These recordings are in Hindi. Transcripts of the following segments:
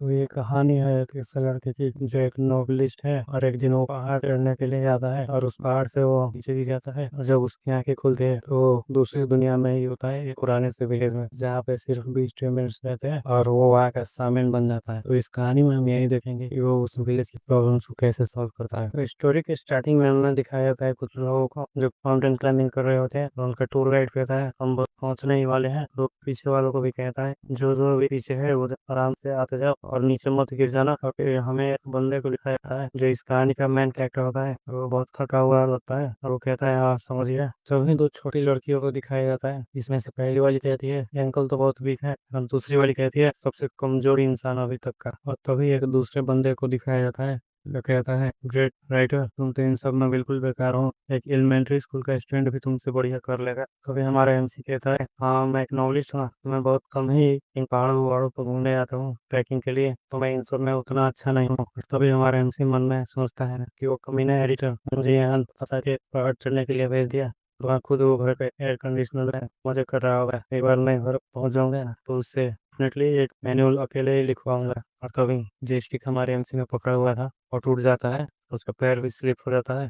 तो ये कहानी है कि इस लड़के की जो एक नोवेलिस्ट है और एक दिन वो पहाड़ चढ़ने के लिए जाता है और उस पहाड़ से वो नीचे गिर जाता है और जब उसकी आंखें खुलती है तो वो दूसरी दुनिया में ही होता है, एक पुराने से विलेज में जहाँ पे सिर्फ 20 रहते हैं और वो वहाँ का सामिन बन जाता है। तो इस कहानी में हम यही देखेंगे कि वो उस विलेज की प्रॉब्लम्स को कैसे सॉल्व करता है। तो स्टोरी के स्टार्टिंग में हमने दिखाया जाता है कुछ लोगों को जो माउंटेन क्लाइंबिंग कर रहे होते हैं, तो उनका टूर गाइड कहता है हम बस पहुंचने ही वाले हैं। तो पीछे वालों को भी कहता है जो जो भी पीछे है वो आराम से आते जाओ और नीचे मत गिर जाना। और फिर हमें एक बंदे को दिखाया जाता है जो इस कहानी का मेन कैरेक्टर होता है। वो बहुत थका हुआ लगता है और वो कहता है हाँ समझ गया। सभी दो छोटी लड़कियों को दिखाया जाता है, जिसमें से पहली वाली कहती है ये अंकल तो बहुत वीक है और दूसरी वाली कहती है सबसे कमजोर इंसान अभी तक का। और तभी एक दूसरे बंदे को दिखाया जाता है जो कहता है ग्रेट राइटर, तुम तो इन सब में बिल्कुल बेकार हो, एक एलिमेंट्री स्कूल का स्टूडेंट भी तुमसे बढ़िया कर लेगा। तभी हमारा एमसी कहता है हाँ मैं एक नॉवलिस्ट हूँ, तो मैं बहुत कम ही इन पहाड़ों वहाड़ों पर घूमने आता हूँ ट्रैकिंग के लिए, तो मैं इन सब में उतना अच्छा नहीं हूँ। तभी हमारा एमसी मन में सोचता है कि वो कमीना एडिटर मुझे यहाँ फंसा के पहाड़ चढ़ने के लिए भेज दिया, तो वहाँ खुद वो घर पे एयर कंडीशनर में मजे कर रहा होगा। एक बार मैं घर पहुंच जाऊंगा ना तो उससे डेफिनेटली एक मैनुअल अकेले ही लिखवाऊंगा। और कभी जेस्टिक हमारे एमसी में पकड़ा हुआ था और टूट जाता है, उसका पैर भी स्लिप हो जाता है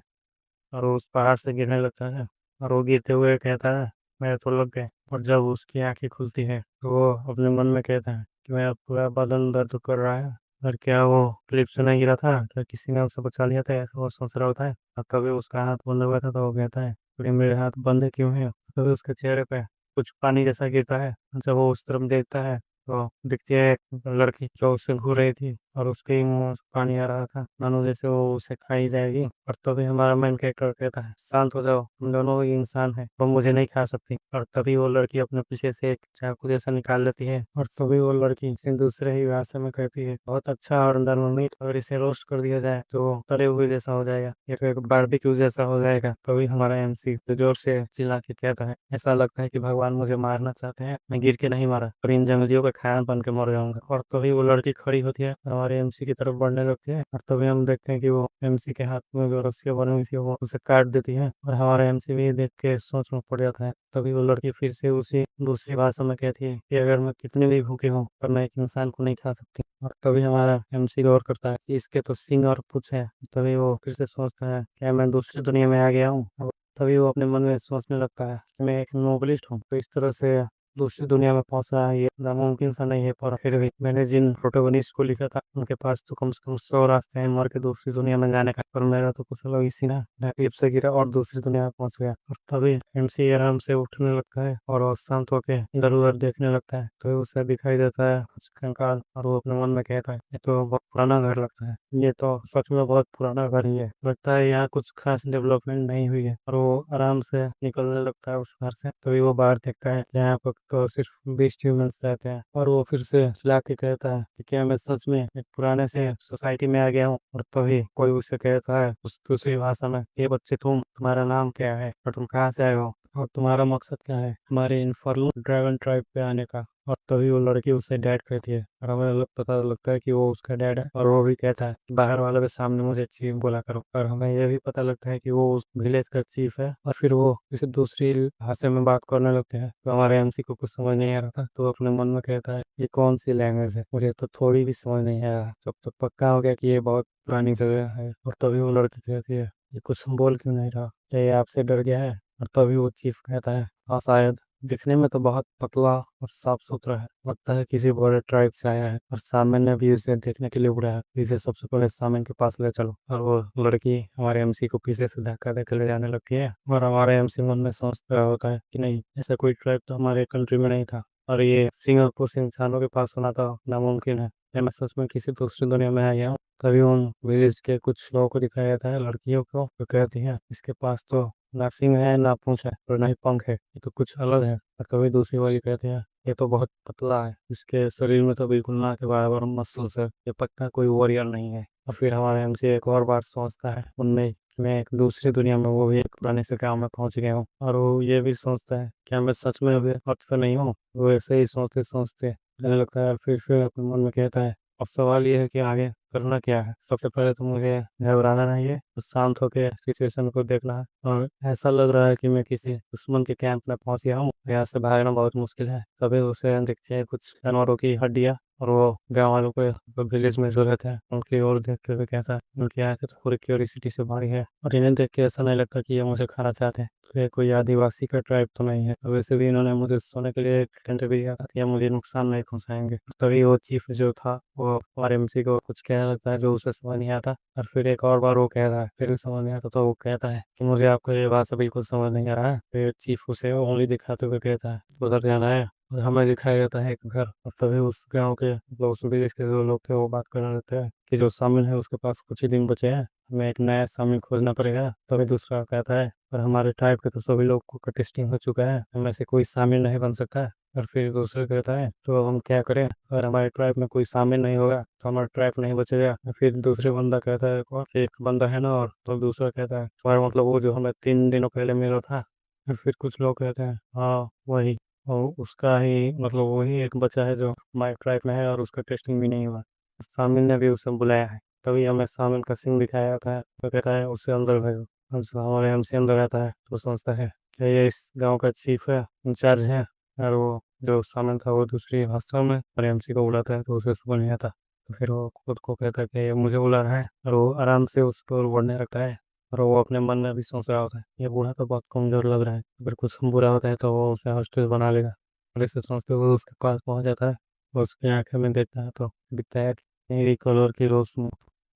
और वो उस पहाड़ से गिरने लगता है। और वो गिरते हुए कहता है मेरे तो लग गए। और जब उसकी आंखें खुलती है तो वो अपने मन में कहता है कि मेरा पूरा बदन दर्द कर रहा है। और क्या वो क्लिप से नहीं गिरा था, क्या किसी ने उसे बचा लिया था, ऐसा वो सोच रहा होता है। और तभी उसका हाथ बंद हुआ था तो वो कहता है "अरे मेरे हाथ बंद क्यों है"। तभी उसके चेहरे पे कुछ पानी जैसा गिरता है। जब वो उस तरफ देखता है तो दिखती है एक लड़की जो उससे घूर रही थी और उसके ही मुंह से पानी आ रहा था, मानो जैसे वो उसे खाई जाएगी। और तभी हमारा मेन कैरेक्टर कहता है शांत हो जाओ, तुम दोनों ही इंसान है, वो मुझे नहीं खा सकती। और तभी वो लड़की अपने पीछे से एक चाकू जैसा निकाल लेती है और तभी वो लड़की किसी दूसरे ही भाषा में कहती है बहुत अच्छा और नरमित, अगर इसे रोस्ट कर दिया जाए तो तले हुए जैसा हो जाएगा या फिर बारबेक्यू जैसा हो जाएगा। तभी हमारा एमसी जोर से चिल्ला के कहता है ऐसा लगता है कि भगवान मुझे मारना चाहते हैं, मैं गिर के नहीं मारा और इन जंगलियों का खाना बन के मर जाऊंगा। और तभी वो लड़की खड़ी होती है और हमारे एमसी की तरफ बढ़ने लगती है और तभी हम देखते हैं कि वो एमसी के हाथ में जो रस्सियां बनी हुई थी वो उसे काट देती है और हमारा एमसी भी देख के सोच में पड़ जाता है। तभी वो लड़की फिर से उसी दूसरी भाषा में कहती है कि अगर मैं कितनी भी भूखी हूँ पर मैं एक इंसान को नहीं खा सकती। और तभी हमारा एमसी गौर करता है कि इसके तो सिंग और पूंछ है। तभी वो फिर से सोचता है क्या मैं दूसरी दुनिया में आ गया हूँ। तभी वो अपने मन में सोचने लगता है कि मैं एक नोबलिस्ट हूँ, तो इस तरह से दूसरी दुनिया में पहुंचना ये नामुमकिन सा नहीं है। पर फिर भी मैंने जिन प्रोटोगनिस्ट को लिखा था उनके पास तो कम से कम 100 रास्ते हैं मर के दूसरी दुनिया में जाने का, पर मेरा तो कुछ अलग ही सीना है। मैं पीप से गिरा और दूसरी दुनिया में पहुंच गया। और तभी एमसी आराम से उठने लगता है और वो शांत होकर इधर उधर देखने लगता है तो उसे दिखाई देता है कुछ कंकाल और वो अपने मन में कहता है ये तो बहुत पुराना घर लगता है, ये तो सच में बहुत पुराना घर ही है, लगता है यहाँ कुछ खास डेवलपमेंट नहीं हुई है। और वो आराम से निकलने लगता है उस घर से। तभी वो बाहर देखता है यहाँ पर तो सिर्फ 20 ह्यूमंस रहते हैं और वो फिर से चिल्ला के कहता है कि क्या मैं सच में एक पुराने से सोसाइटी में आ गया हूँ। और तभी कोई उसे कहता है उस दूसरी भाषा में ये बच्चे तुम्हारा नाम क्या है और तुम कहाँ से आए हो और तुम्हारा मकसद क्या है हमारे इन्फर्नल ड्रैगन ट्राइब पे आने का। और तभी वो लड़की उससे डैड कहती है और हमें पता लगता है कि वो उसका डैड है। और वो भी कहता है कि बाहर वालों के सामने मुझे चीफ बोला करो। और हमें यह भी पता लगता है कि वो उस विलेज का चीफ है। और फिर वो किसी दूसरी भाषा में बात करने लगते हैं तो हमारे एमसी को कुछ समझ नहीं आ रहा था, तो अपने मन में कहता है ये कौन सी लैंग्वेज है, मुझे तो थोड़ी भी समझ नहीं आया। जब तक पक्का हो गया कि ये बहुत पुरानी जगह है। और तभी वो लड़की कहती है ये कुछ बोल क्यों नहीं रहा, क्या ये आपसे डर गया है। और तभी वो चीफ कहता है हाँ शायद, दिखने में तो बहुत पतला और साफ सुथरा है, लगता है किसी बड़े ट्राइब से आया है। और सामन ने भी उसे देखने के लिए बुलाया, इसे सबसे पहले सामन के पास ले चलो। और वो लड़की हमारे एमसी को पीछे से धक्का देकर ले जाने लगती है और हमारे एमसी मन में सोच रहा होता है कि नहीं ऐसा कोई ट्राइब तो हमारे कंट्री में नहीं था और ये सिंगापुर से इंसानों के पास होना तो नामुमकिन है, या मैं सच में किसी दूसरी दुनिया में आ गया हूँ। तभी उन विलेज के कुछ लोगों को दिखाया जाता है लड़कियों को, जो कहती है इसके पास तो ना सिंग है ना पूंछ है और ना ही पंख है, ये तो कुछ अलग है। और कभी दूसरी वाली कहती है ये तो बहुत पतला है, इसके शरीर में तो बिल्कुल ना के बराबर मसल्स है, ये पक्का कोई वॉरियर नहीं है। और फिर हमारे हमसे एक और बार सोचता है उनमें कि मैं एक दूसरी दुनिया में, वो भी एक पुराने से गाँव में पहुंच गया हूँ। और वो ये भी सोचता है क्या मैं सच में अभी अर्थ पे नहीं हूँ। वो ऐसे ही सोचते सोचते कहने लगता है, फिर अपने मन में कहता है अब सवाल ये है कि आगे करना क्या है। सबसे पहले तो मुझे घबराना नहीं है, तो शांत होकर सिचुएशन को देखना है। और ऐसा लग रहा है कि मैं किसी दुश्मन के कैंप में पहुंच गया हूँ, यहाँ से भागना बहुत मुश्किल है। तभी उसे दिखती है कुछ जानवरों की हड्डियाँ और वो गाँव वालों को विलेज में जो रहते हैं उनकी ओर देख के भी कहता है उनकी आंखें तो पूरी क्यूरियोसिटी से भरी है और इन्हें देख के ऐसा नहीं लगता कि ये मुझे खाना चाहते हैं। तो ये कोई आदिवासी का ट्राइब तो नहीं है। वैसे भी इन्होंने मुझे सोने के लिए एक टेंट भी दिया था कि ये मुझे नुकसान नहीं पहुंचाएंगे। तभी वो चीफ जो था वो आरएमसी को कुछ कहने लगता है जो उसे समझ नहीं आता। और फिर एक और बार वो कहता है, फिर भी समझ नहीं आता तो वो कहता है कि मुझे आपको ये भाषा बिल्कुल समझ नहीं आ रहा है। फिर चीफ उसे उंगली दिखाते हुए कहता है उधर जाना है। और हमें दिखाया जाता है एक घर और तभी उस गाँव के लोग उस विलेज के जो लोग थे वो बात करने लगते हैं कि जो शामिल है उसके पास कुछ ही दिन बचे हैं, हमें एक नया शामिल खोजना पड़ेगा। तभी दूसरा कहता है पर हमारे ट्राइब के तो सभी लोग को टेस्टिंग हो चुका है, हमें से कोई शामिल नहीं बन सकता। और फिर दूसरा कहता है तो अब हम क्या करें, अगर हमारे ट्राइब में कोई शामिल नहीं होगा तो हमारा ट्राइब नहीं बचेगा। फिर दूसरे बंदा कहता है और एक बंदा है ना, और तो दूसरा कहता है तुम्हारा मतलब वो जो हमें 3 दिनों पहले मिला था। फिर कुछ लोग कहते हैं हाँ वही, और उसका ही मतलब वही एक बच्चा है जो हमारे ट्राइब में है और उसका टेस्टिंग भी नहीं हुआ। सामिल ने भी उसे बुलाया है। तभी हमें सामिल का सीन दिखाया जाता है। तो कहता है उससे अंदर भेजो। हम हमारे हमसे अंदर आता है तो समझता है कि ये इस गांव का चीफ है, इंचार्ज है। और वो जो सामिल था वो दूसरी भाषा में और एमसी को बुलाता है तो उसे समझ नहीं आता। तो फिर वो खुद को कहता है कि ये मुझे बुला रहा है, और वो आराम से उसको बढ़ने लगता है। और वो अपने मन में भी सोच रहा होता है ये बूढ़ा तो बहुत कमजोर लग रहा है, अगर कुछ बुरा होता है तो वो उसे हॉस्टल बना लेगा। और ऐसे सोचते हुए उसके पास पहुंच जाता है और उसकी आंखें में देखता है तो दिखता है कि नीली कलर की रोशनी।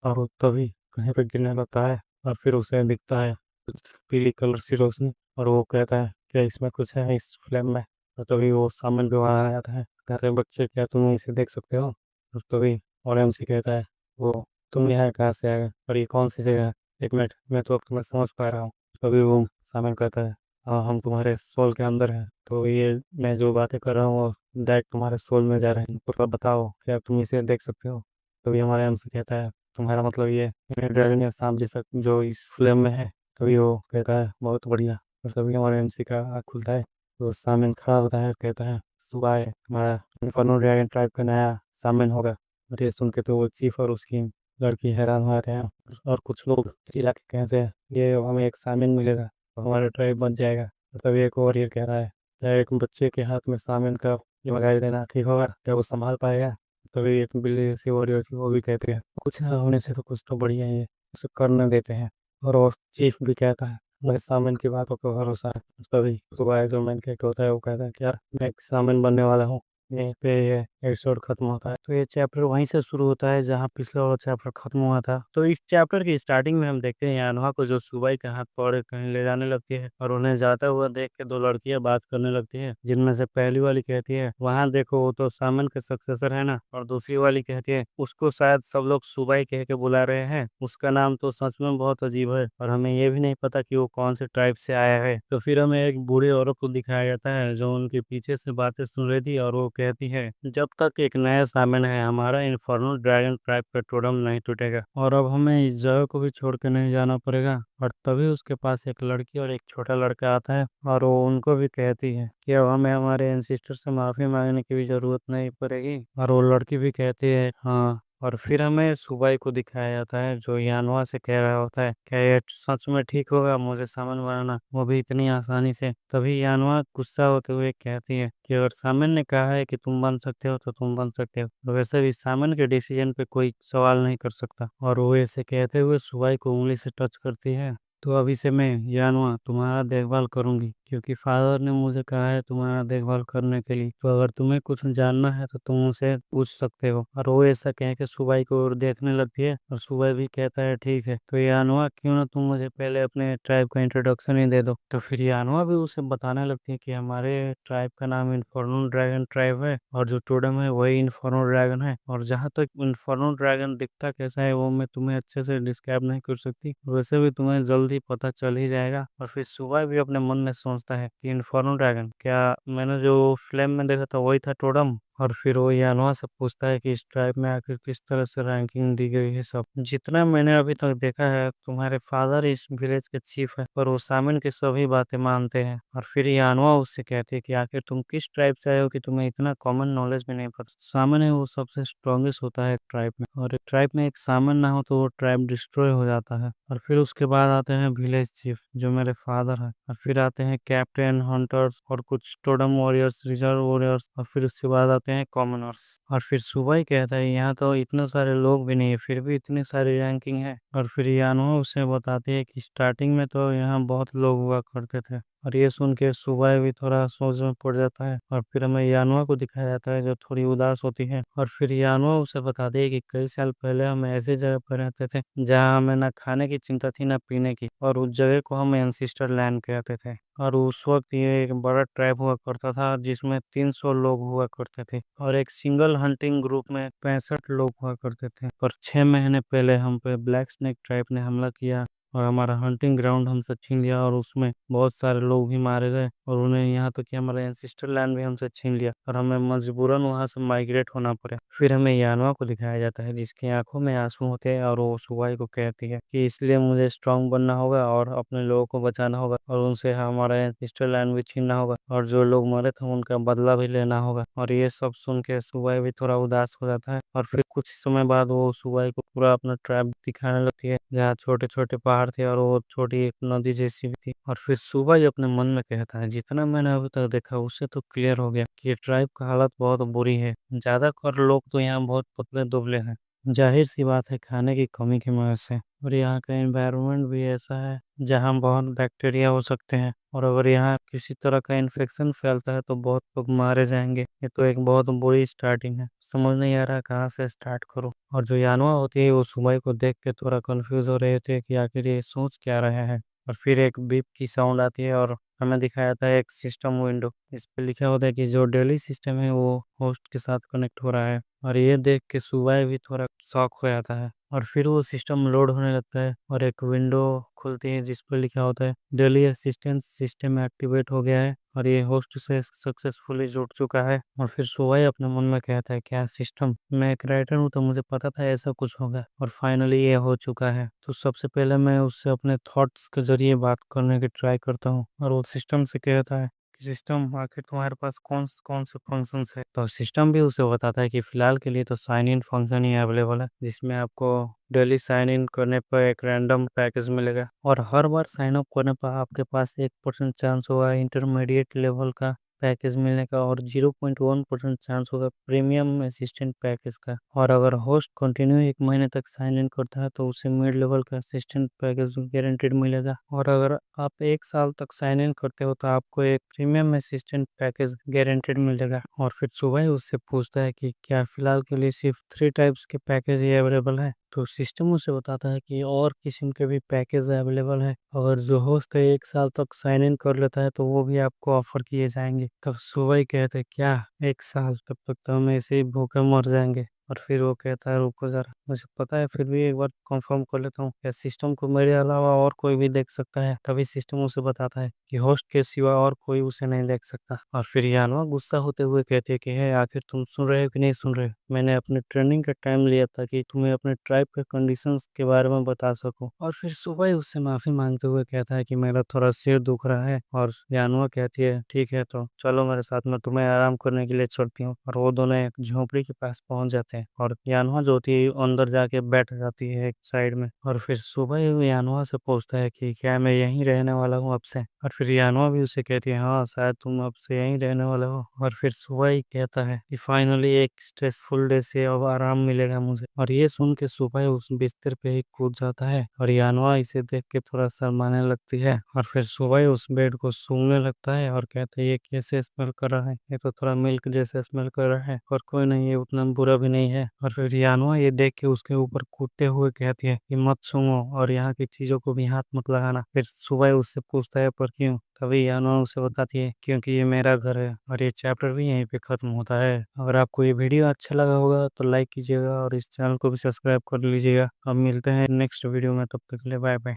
और वो तभी कहीं पे गिरने लगता है और फिर उसे दिखता है कुछ पीली कलर सी रोशनी। और वो कहता है कि इसमें कुछ है इस फ्लेम में। और तभी वो सामने भी वहाँ आ जाता है, कहते हैं बच्चे क्या तुम इसे देख सकते हो। और तभी और एमसी कहता है वो तुम यहाँ कहाँ से आए और ये कौन सी जगह है, एक मिनट मैं तो अब तुम्हें समझ पा रहा हूँ। तभी वो सामने कहता है हाँ हम तुम्हारे सोल के अंदर हैं, तो ये मैं जो बातें कर रहा हूँ वो डायरेक्ट तुम्हारे सोल में जा रहे हैं, तो अब बताओ क्या तुम इसे देख सकते हो। तभी हमारे एमसी कहता है तुम्हारा मतलब ये ड्रैगन या सांप जैसा जो इस फिल्म में है। तभी वो कहता है बहुत बढ़िया। और तभी हमारे एमसी का आँख खुलता है तो सामने खड़ा होता है, कहता है सुबह है हमारा इन्फर्नो ड्रैगन ट्राइब का नया सामने होगा। और ये सुन के तो वो चीफ और उसकी लड़की हैरान हो जाते हैं। और कुछ लोग इलाके कहते हैं ये हमें एक सामिन मिलेगा तो हमारा ट्राइब बन जाएगा। तो तभी एक और ये कह रहा है क्या एक बच्चे के हाथ में सामिन का लगाई देना ठीक होगा, क्या वो संभाल पाएगा। तभी एक बिल्ली ऐसी वॉरियर थी वो भी कहती है कुछ ना होने से तो कुछ तो बढ़िया ही है, उसे करने देते हैं। और वो चीफ भी कहता है मुझे सामिन की बातों पर भरोसा है। तभी सुबह जो मैन कैरेक्टर होता है वो कहता है कि यार मैं एक सामिन बनने वाला हूँ। यहीं पे ये एपिसोड खत्म होता है। तो ये चैप्टर वहीं से शुरू होता है जहाँ पिछला वाला चैप्टर खत्म हुआ था। तो इस चैप्टर की स्टार्टिंग में हम देखते हैं यानोहा को जो सुबाई के हाथ पकड़ कहीं ले जाने लगती है और उन्हें जाता हुआ देख के दो लड़कियां बात करने लगती है, जिनमें से पहली वाली कहती है वहां देखो वो तो सामन के सक्सेसर है ना। और दूसरी वाली कहती है उसको शायद सब लोग सुबाई कह के बुला रहे हैं, उसका नाम तो सच में बहुत अजीब है और हमें ये भी नहीं पता कि वो कौन से ट्राइब से आया है। तो फिर हमें एक बूढ़े औरत को दिखाया जाता है जो उनके पीछे से बातें सुन रही थी और वो कहती है जब तक एक नया सामन है हमारा इन्फर्नल ड्रैगन ट्राइब का टोटम नहीं टूटेगा और अब हमें इस जगह को भी छोड़ के नहीं जाना पड़ेगा। और तभी उसके पास एक लड़की और एक छोटा लड़का आता है और वो उनको भी कहती है कि अब हमें हमारे एंसिस्टर से माफी मांगने की भी जरूरत नहीं पड़ेगी। और वो लड़की भी कहती है हाँ। और फिर हमें सुबाई को दिखाया जाता है जो यानवा से कह रहा होता है क्या ये सच में ठीक होगा मुझे सामान बनाना, वो भी इतनी आसानी से। तभी यानवा गुस्सा होते हुए कहती है कि अगर सामन ने कहा है कि तुम बन सकते हो तो तुम बन सकते हो, तो वैसे भी सामन के डिसीजन पे कोई सवाल नहीं कर सकता। और वो ऐसे कहते हुए सुबाई को उंगली से टच करती है। तो अभी से मैं यानवा तुम्हारा देखभाल करूंगी क्योंकि फादर ने मुझे कहा है तुम्हारा देखभाल करने के लिए, तो अगर तुम्हें कुछ जानना है तो तुम उसे पूछ सकते हो। और वो ऐसा कह के सुबाई को और देखने लगती है और सुबाई भी कहता है ठीक है तो यानवा क्यों ना तुम मुझे पहले अपने ट्राइब का इंट्रोडक्शन ही दे दो। तो फिर यानवा भी उसे बताने लगती है कि हमारे ट्राइब का नाम इन्फर्नल ड्रैगन ट्राइब है और जो टोडम है वही इन्फर्नल ड्रैगन है। और जहाँ तक इन्फर्नल ड्रैगन दिखता कैसा है वो मैं तुम्हें अच्छे से डिस्क्राइब नहीं कर सकती, वैसे भी तुम्हें जल्दी पता चल ही जाएगा। और फिर सुबह भी अपने मन में सोचता है कि इन्फर्नल ड्रैगन क्या मैंने जो फिल्म में देखा था वही था टोडम। और फिर वो यानवा से पूछता है कि इस ट्राइब में आखिर किस तरह से रैंकिंग दी गई है। सब जितना मैंने अभी तक देखा है तुम्हारे फादर इस विलेज के चीफ है पर वो सामिन की सभी बातें मानते हैं। और फिर यानवा उससे कहती है कि आखिर तुम किस ट्राइब से आए हो कि तुम्हें इतना कॉमन नॉलेज भी नहीं पता। सामन है वो सबसे स्ट्रॉन्गेस्ट होता है ट्राइब में, और एक ट्राइब में एक सामन ना हो तो वो ट्राइब डिस्ट्रॉय हो जाता है। और फिर उसके बाद आते हैं विलेज चीफ जो मेरे फादर है, और फिर आते हैं कैप्टन हंटर्स और कुछ टोडम वॉरियर्स रिजर्व वॉरियर्स, और फिर उसके बाद आते होते हैं कॉमनर्स। और फिर सुबह ही कहता है यहाँ तो इतने सारे लोग भी नहीं है फिर भी इतनी सारी रैंकिंग है। और फिर यानुआ उसे बताती है कि स्टार्टिंग में तो यहाँ बहुत लोग हुआ करते थे। और ये सुन के सुबह भी थोड़ा सोच में पड़ जाता है। और फिर हमें यानुआ को दिखाया जाता है जो थोड़ी उदास होती है। और फिर यानुआ उसे बताती है कि कई साल पहले हम ऐसी जगह पर रहते थे जहाँ हमें ना खाने की चिंता थी ना पीने की, और उस जगह को हम एंसिस्टर लैंड कहते थे। और उस वक्त ये एक बड़ा ट्रैप हुआ करता था जिसमें 300 लोग हुआ करते थे, और एक सिंगल हंटिंग ग्रुप में 65 लोग हुआ करते थे। पर 6 महीने पहले हम पे ब्लैक स्नेक ट्राइब ने हमला किया और हमारा हंटिंग ग्राउंड हमसे छीन लिया, और उसमें बहुत सारे लोग भी मारे गए, और उन्हें यहाँ तक कि हमारा एंसिस्टर लैंड भी हमसे छीन लिया और हमें मजबूरन वहां से माइग्रेट होना पड़ा। फिर हमें यानवा को दिखाया जाता है जिसकी आंखों में आंसू होते हैं, और वो सुवाई को कहती है कि इसलिए मुझे स्ट्रांग बनना होगा और अपने लोगों को बचाना होगा, और उनसे हमारा एंसिस्टर लैंड भी छीनना होगा, और जो लोग मरे थे उनका बदला भी लेना होगा। और ये सब सुन के सुवाई भी थोड़ा उदास हो जाता है। और फिर कुछ समय बाद वो सुवाई को पूरा अपना ट्रैप दिखाने लगती है जहाँ छोटे छोटे पहाड़ थे और वो छोटी एक नदी जैसी भी थी। और फिर सुवाई अपने मन में कहता है जितना मैंने अभी तक देखा उससे तो क्लियर हो गया कि ये ट्राइब का हालत बहुत बुरी है। ज्यादातर लोग तो यहाँ बहुत पतले दुबले हैं, जाहिर सी बात है खाने की कमी की वजह से। और यहाँ का एनवायरनमेंट भी ऐसा है जहाँ बहुत बैक्टीरिया हो सकते हैं, और अगर यहाँ किसी तरह का इन्फेक्शन फैलता है तो बहुत लोग मारे जाएंगे। ये तो एक बहुत बुरी स्टार्टिंग है, समझ नहीं आ रहा कहाँ से स्टार्ट करूँ। और जो यानुआ होती है वो सुबह को देख के थोड़ा कंफ्यूज हो रहे थे कि आखिर ये सोच क्या रहे हैं। और फिर एक बीप की साउंड आती है और हमें दिखाया जाता है एक सिस्टम विंडो, इस पे लिखा होता है कि जो डेली सिस्टम है वो होस्ट के साथ कनेक्ट हो रहा है। और ये देख के सुबह भी थोड़ा शॉक हो जाता है। और फिर वो सिस्टम लोड होने लगता है और एक विंडो खुलती है जिस पर लिखा होता है डेली असिस्टेंस सिस्टम एक्टिवेट हो गया है और ये होस्ट से सक्सेसफुली जुड़ चुका है। और फिर सुबह अपने मन में कहता है क्या सिस्टम, मैं एक राइटर हूँ तो मुझे पता था ऐसा कुछ होगा, और फाइनली ये हो चुका है। तो सबसे पहले मैं उससे अपने थॉट्स के जरिए बात करने की ट्राई करता हूँ, और वो सिस्टम से कहता है सिस्टम आखिर तुम्हारे पास कौन कौन से फंक्शंस है। तो सिस्टम भी उसे बताता है कि फिलहाल के लिए तो साइन इन फंक्शन ही अवेलेबल है जिसमें आपको डेली साइन इन करने पर एक रैंडम पैकेज मिलेगा, और हर बार साइन अप करने पर आपके पास 1% चांस होगा इंटरमीडिएट लेवल का पैकेज मिलने का, और 0.1% चांस होगा प्रीमियम असिस्टेंट पैकेज का। और अगर होस्ट कंटिन्यू 1 महीने तक साइन इन करता है तो उसे मिड लेवल का असिस्टेंट पैकेज गारंटेड मिलेगा, और अगर आप 1 साल तक साइन इन करते हो तो आपको एक प्रीमियम असिस्टेंट पैकेज गारंटेड मिलेगा। और फिर सुबह ही उससे पूछता है कि क्या फिलहाल के लिए सिर्फ 3 टाइप्स के पैकेज ही अवेलेबल है। तो सिस्टम उसे बताता है कि और किस्म के भी पैकेज अवेलेबल है, अगर जो होस्ट है 1 साल तक साइन इन कर लेता है तो वो भी आपको ऑफर किए जाएंगे। तब सुबह ही कहते हैं क्या 1 साल, तब तक तो हम ऐसे ही भूखे मर जाएंगे। और फिर वो कहता है रुको जरा, मुझे पता है फिर भी एक बार कंफर्म कर लेता हूँ क्या सिस्टम को मेरे अलावा और कोई भी देख सकता है। तभी सिस्टम उसे बताता है कि होस्ट के सिवा और कोई उसे नहीं देख सकता। और फिर यानवा गुस्सा होते हुए कहती है कि है आखिर तुम सुन रहे हो कि नहीं सुन रहे हो, मैंने अपने ट्रेनिंग का टाइम लिया था कि तुम्हें अपने ट्राइब के कंडीशंस के बारे में बता सकूं। और फिर सुबह ही उससे माफी मांगते हुए कहता है कि मेरा थोड़ा सिर दुख रहा है, और यानुआ कहती है ठीक है तो चलो मेरे साथ, में तुम्हें आराम करने के लिए छोड़ती हूँ। और वो दोनों एक झोपड़ी के पास पहुंच जाते हैं, और यानुआ जो होती है अंदर जाके बैठ जाती है एक साइड में। और फिर सुबह ही वो यानुआ से पूछता है कि क्या मैं यहीं रहने वाला हूँ अब से। और फिर यानुआ भी उसे कहती है हाँ शायद तुम अब से यहीं रहने वाले हो। और फिर सुबह ही कहता है कि फाइनली एक स्ट्रेसफुल डे से अब आराम मिलेगा मुझे। और ये सुन के सुबह उस बिस्तर पे ही कूद जाता है, और यानवा इसे देख के थोड़ा शर्माने लगती है। और फिर सुबह उस बेड को सूंघने लगता है और कहता है ये कैसे स्मेल कर रहा है, ये तो थोड़ा मिल्क जैसे स्मेल कर रहा है, और कोई नहीं ये उतना बुरा भी नहीं है। और फिर यानवा ये देख के उसके ऊपर कूदते हुए कहती है कि मत सूंघो और यहाँ की चीजों को भी हाथ मत लगाना। फिर सुबह उससे पूछता है पर क्यों, तभी यानो उसे बताती है क्योंकि ये मेरा घर है। और ये चैप्टर भी यहीं पे खत्म होता है। अगर आपको ये वीडियो अच्छा लगा होगा तो लाइक कीजिएगा और इस चैनल को भी सब्सक्राइब कर लीजिएगा। अब मिलते हैं नेक्स्ट वीडियो में, तब तक के लिए बाय बाय।